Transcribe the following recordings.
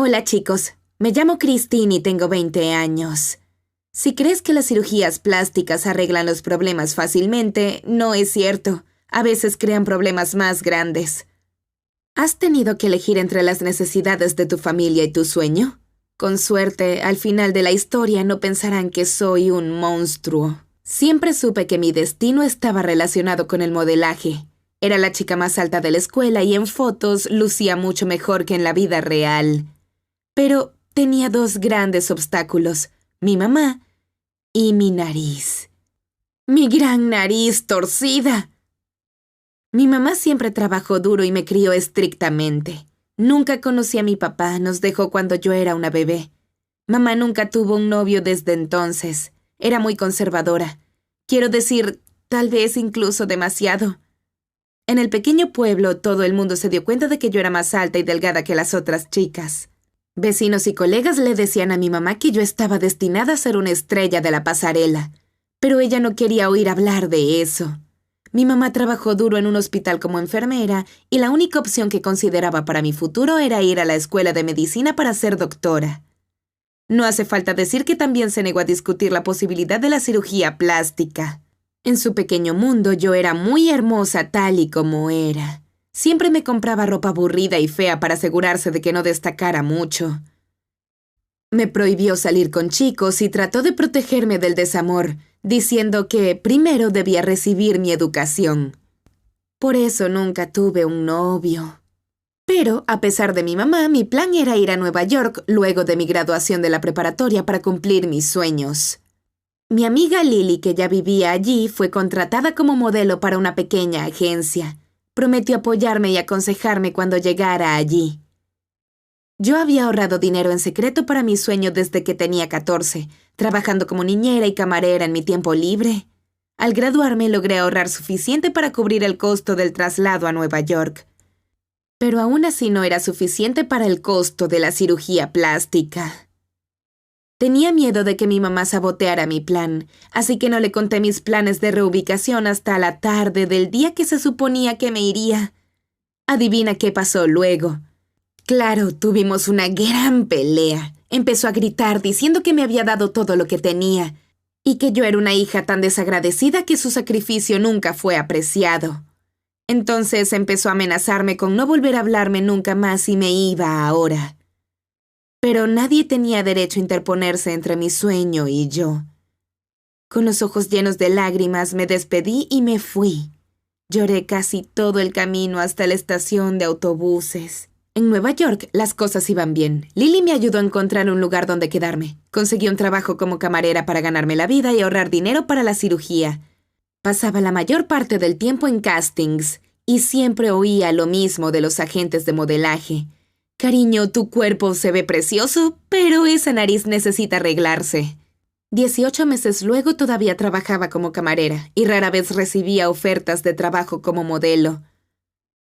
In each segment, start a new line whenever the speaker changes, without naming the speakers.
Hola chicos, me llamo Christine y tengo 20 años. Si crees que las cirugías plásticas arreglan los problemas fácilmente, no es cierto. A veces crean problemas más grandes. ¿Has tenido que elegir entre las necesidades de tu familia y tu sueño? Con suerte, al final de la historia no pensarán que soy un monstruo. Siempre supe que mi destino estaba relacionado con el modelaje. Era la chica más alta de la escuela y en fotos lucía mucho mejor que en la vida real. Pero tenía dos grandes obstáculos, mi mamá y mi nariz. Mi gran nariz torcida. Mi mamá siempre trabajó duro y me crió estrictamente. Nunca conocí a mi papá, nos dejó cuando yo era una bebé. Mamá nunca tuvo un novio desde entonces. Era muy conservadora. Quiero decir, tal vez incluso demasiado. En el pequeño pueblo, todo el mundo se dio cuenta de que yo era más alta y delgada que las otras chicas. Vecinos y colegas le decían a mi mamá que yo estaba destinada a ser una estrella de la pasarela, pero ella no quería oír hablar de eso. Mi mamá trabajó duro en un hospital como enfermera y la única opción que consideraba para mi futuro era ir a la escuela de medicina para ser doctora. No hace falta decir que también se negó a discutir la posibilidad de la cirugía plástica. En su pequeño mundo yo era muy hermosa tal y como era. Siempre me compraba ropa aburrida y fea para asegurarse de que no destacara mucho. Me prohibió salir con chicos y trató de protegerme del desamor, diciendo que primero debía recibir mi educación. Por eso nunca tuve un novio. Pero, a pesar de mi mamá, mi plan era ir a Nueva York luego de mi graduación de la preparatoria para cumplir mis sueños. Mi amiga Lily, que ya vivía allí, fue contratada como modelo para una pequeña agencia. Prometió apoyarme y aconsejarme cuando llegara allí. Yo había ahorrado dinero en secreto para mi sueño desde que tenía 14, trabajando como niñera y camarera en mi tiempo libre. Al graduarme logré ahorrar suficiente para cubrir el costo del traslado a Nueva York. Pero aún así no era suficiente para el costo de la cirugía plástica. Tenía miedo de que mi mamá saboteara mi plan, así que no le conté mis planes de reubicación hasta la tarde del día que se suponía que me iría. Adivina qué pasó luego. Claro, tuvimos una gran pelea. Empezó a gritar diciendo que me había dado todo lo que tenía y que yo era una hija tan desagradecida que su sacrificio nunca fue apreciado. Entonces empezó a amenazarme con no volver a hablarme nunca más si me iba ahora. Pero nadie tenía derecho a interponerse entre mi sueño y yo. Con los ojos llenos de lágrimas me despedí y me fui. Lloré casi todo el camino hasta la estación de autobuses. En Nueva York las cosas iban bien. Lily me ayudó a encontrar un lugar donde quedarme. Conseguí un trabajo como camarera para ganarme la vida y ahorrar dinero para la cirugía. Pasaba la mayor parte del tiempo en castings y siempre oía lo mismo de los agentes de modelaje. Cariño, tu cuerpo se ve precioso, pero esa nariz necesita arreglarse. 18 meses luego todavía trabajaba como camarera y rara vez recibía ofertas de trabajo como modelo.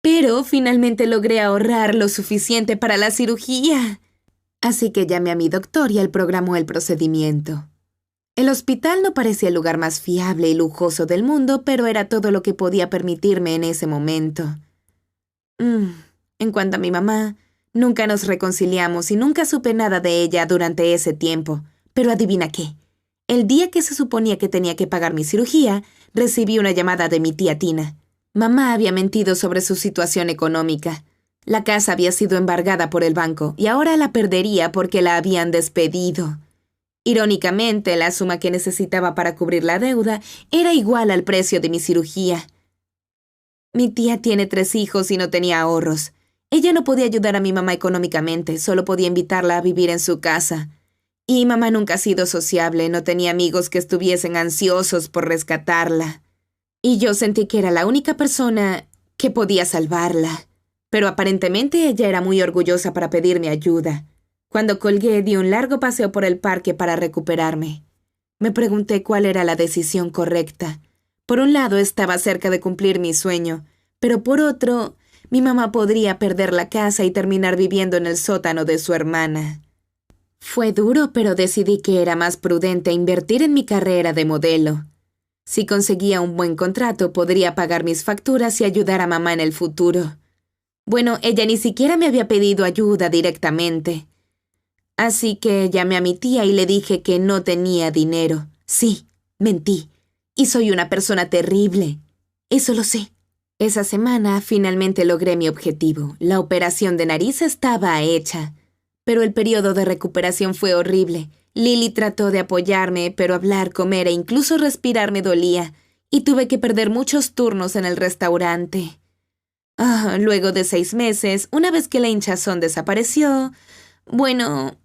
Pero finalmente logré ahorrar lo suficiente para la cirugía. Así que llamé a mi doctor y él programó el procedimiento. El hospital no parecía el lugar más fiable y lujoso del mundo, pero era todo lo que podía permitirme en ese momento. En cuanto a mi mamá, nunca nos reconciliamos y nunca supe nada de ella durante ese tiempo. Pero adivina qué. El día que se suponía que tenía que pagar mi cirugía, recibí una llamada de mi tía Tina. Mamá había mentido sobre su situación económica. La casa había sido embargada por el banco y ahora la perdería porque la habían despedido. Irónicamente, la suma que necesitaba para cubrir la deuda era igual al precio de mi cirugía. Mi tía tiene 3 hijos y no tenía ahorros. Ella no podía ayudar a mi mamá económicamente, solo podía invitarla a vivir en su casa. Y mamá nunca ha sido sociable, no tenía amigos que estuviesen ansiosos por rescatarla. Y yo sentí que era la única persona que podía salvarla. Pero aparentemente ella era muy orgullosa para pedirme ayuda. Cuando colgué, di un largo paseo por el parque para recuperarme. Me pregunté cuál era la decisión correcta. Por un lado, estaba cerca de cumplir mi sueño, pero por otro, mi mamá podría perder la casa y terminar viviendo en el sótano de su hermana. Fue duro, pero decidí que era más prudente invertir en mi carrera de modelo. Si conseguía un buen contrato, podría pagar mis facturas y ayudar a mamá en el futuro. Bueno, ella ni siquiera me había pedido ayuda directamente. Así que llamé a mi tía y le dije que no tenía dinero. Sí, mentí. Y soy una persona terrible. Eso lo sé. Esa semana finalmente logré mi objetivo. La operación de nariz estaba hecha. Pero el periodo de recuperación fue horrible. Lily trató de apoyarme, pero hablar, comer e incluso respirar me dolía. Y tuve que perder muchos turnos en el restaurante. Luego de 6 meses, una vez que la hinchazón desapareció... Bueno...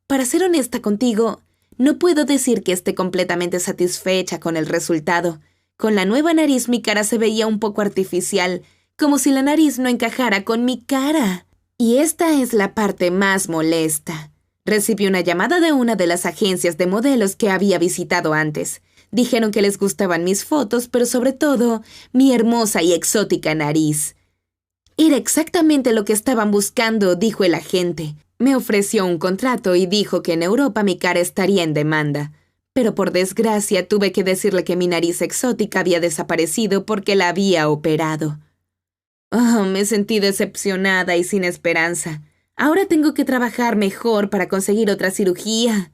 para ser honesta contigo, no puedo decir que esté completamente satisfecha con el resultado. Con la nueva nariz mi cara se veía un poco artificial, como si la nariz no encajara con mi cara. Y esta es la parte más molesta. Recibí una llamada de una de las agencias de modelos que había visitado antes. Dijeron que les gustaban mis fotos, pero sobre todo, mi hermosa y exótica nariz. Era exactamente lo que estaban buscando, dijo el agente. Me ofreció un contrato y dijo que en Europa mi cara estaría en demanda. Pero por desgracia tuve que decirle que mi nariz exótica había desaparecido porque la había operado. Me sentí decepcionada y sin esperanza. Ahora tengo que trabajar mejor para conseguir otra cirugía.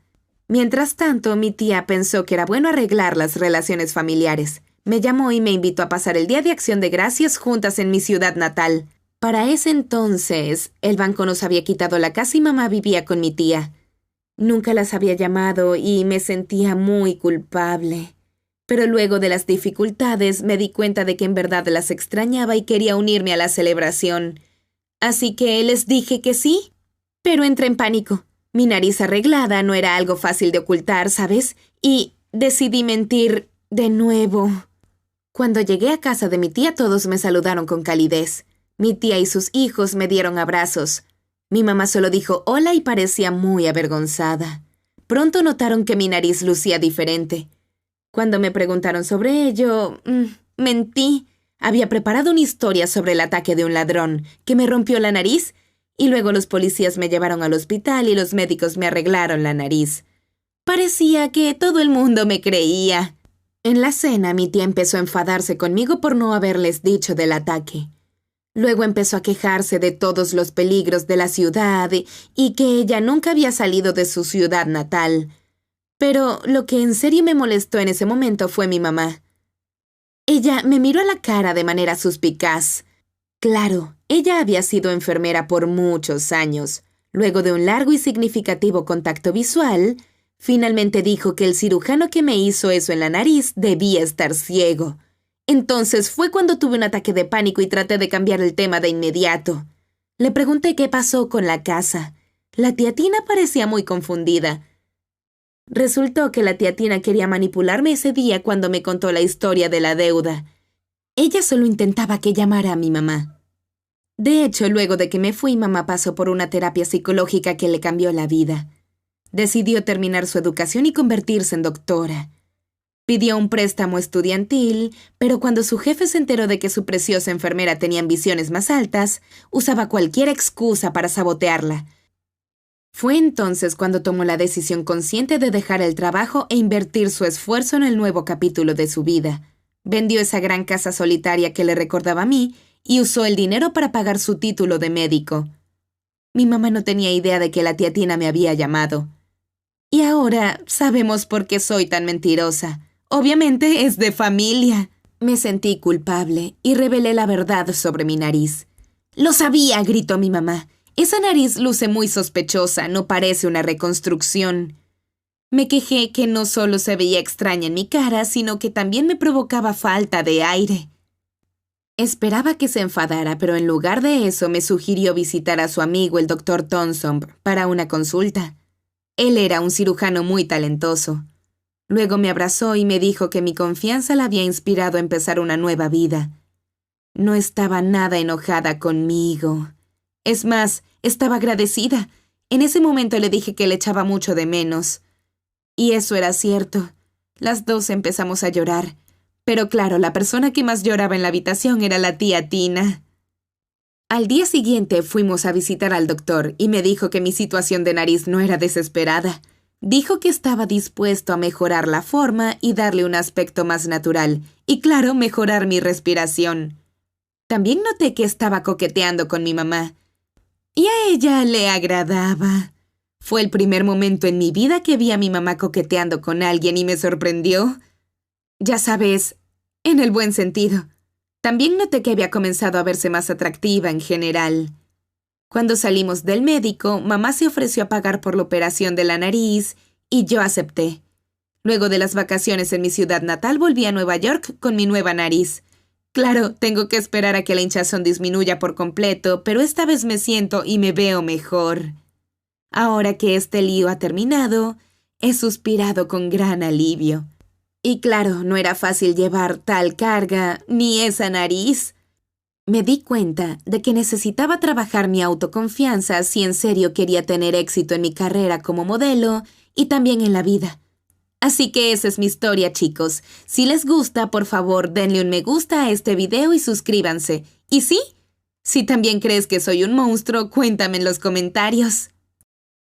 Mientras tanto, mi tía pensó que era bueno arreglar las relaciones familiares. Me llamó y me invitó a pasar el Día de Acción de Gracias juntas en mi ciudad natal. Para ese entonces, el banco nos había quitado la casa y mamá vivía con mi tía. Nunca las había llamado y me sentía muy culpable. Pero luego de las dificultades me di cuenta de que en verdad las extrañaba y quería unirme a la celebración. Así que les dije que sí, pero entré en pánico. Mi nariz arreglada no era algo fácil de ocultar, ¿sabes? Y decidí mentir de nuevo. Cuando llegué a casa de mi tía todos me saludaron con calidez. Mi tía y sus hijos me dieron abrazos. Mi mamá solo dijo hola y parecía muy avergonzada. Pronto notaron que mi nariz lucía diferente. Cuando me preguntaron sobre ello, mentí. Había preparado una historia sobre el ataque de un ladrón que me rompió la nariz y luego los policías me llevaron al hospital y los médicos me arreglaron la nariz. Parecía que todo el mundo me creía. En la cena mi tía empezó a enfadarse conmigo por no haberles dicho del ataque. Luego empezó a quejarse de todos los peligros de la ciudad y que ella nunca había salido de su ciudad natal. Pero lo que en serio me molestó en ese momento fue mi mamá. Ella me miró a la cara de manera suspicaz. Claro, ella había sido enfermera por muchos años. Luego de un largo y significativo contacto visual, finalmente dijo que el cirujano que me hizo eso en la nariz debía estar ciego. Entonces fue cuando tuve un ataque de pánico y traté de cambiar el tema de inmediato. Le pregunté qué pasó con la casa. La tía Tina parecía muy confundida. Resultó que la tía Tina quería manipularme ese día cuando me contó la historia de la deuda. Ella solo intentaba que llamara a mi mamá. De hecho, luego de que me fui, mamá pasó por una terapia psicológica que le cambió la vida. Decidió terminar su educación y convertirse en doctora. Pidió un préstamo estudiantil, pero cuando su jefe se enteró de que su preciosa enfermera tenía ambiciones más altas, usaba cualquier excusa para sabotearla. Fue entonces cuando tomó la decisión consciente de dejar el trabajo e invertir su esfuerzo en el nuevo capítulo de su vida. Vendió esa gran casa solitaria que le recordaba a mí y usó el dinero para pagar su título de médico. Mi mamá no tenía idea de que la tía Tina me había llamado. Y ahora sabemos por qué soy tan mentirosa. Obviamente es de familia. Me sentí culpable y revelé la verdad sobre mi nariz. «¡Lo sabía!», gritó mi mamá. «Esa nariz luce muy sospechosa, no parece una reconstrucción». Me quejé que no solo se veía extraña en mi cara, sino que también me provocaba falta de aire. Esperaba que se enfadara, pero en lugar de eso me sugirió visitar a su amigo el Dr. Thompson para una consulta. Él era un cirujano muy talentoso. Luego me abrazó y me dijo que mi confianza la había inspirado a empezar una nueva vida. No estaba nada enojada conmigo. Es más, estaba agradecida. En ese momento le dije que le echaba mucho de menos. Y eso era cierto. Las dos empezamos a llorar. Pero claro, la persona que más lloraba en la habitación era la tía Tina. Al día siguiente fuimos a visitar al doctor y me dijo que mi situación de nariz no era desesperada. Dijo que estaba dispuesto a mejorar la forma y darle un aspecto más natural, y claro, mejorar mi respiración. También noté que estaba coqueteando con mi mamá. Y a ella le agradaba. Fue el primer momento en mi vida que vi a mi mamá coqueteando con alguien y me sorprendió. Ya sabes, en el buen sentido. También noté que había comenzado a verse más atractiva en general. Cuando salimos del médico, mamá se ofreció a pagar por la operación de la nariz y yo acepté. Luego de las vacaciones en mi ciudad natal, volví a Nueva York con mi nueva nariz. Claro, tengo que esperar a que la hinchazón disminuya por completo, pero esta vez me siento y me veo mejor. Ahora que este lío ha terminado, he suspirado con gran alivio. Y claro, no era fácil llevar tal carga, ni esa nariz. Me di cuenta de que necesitaba trabajar mi autoconfianza si en serio quería tener éxito en mi carrera como modelo y también en la vida. Así que esa es mi historia, chicos. Si les gusta, por favor, denle un me gusta a este video y suscríbanse. ¿Y sí? Si también crees que soy un monstruo, cuéntame en los comentarios.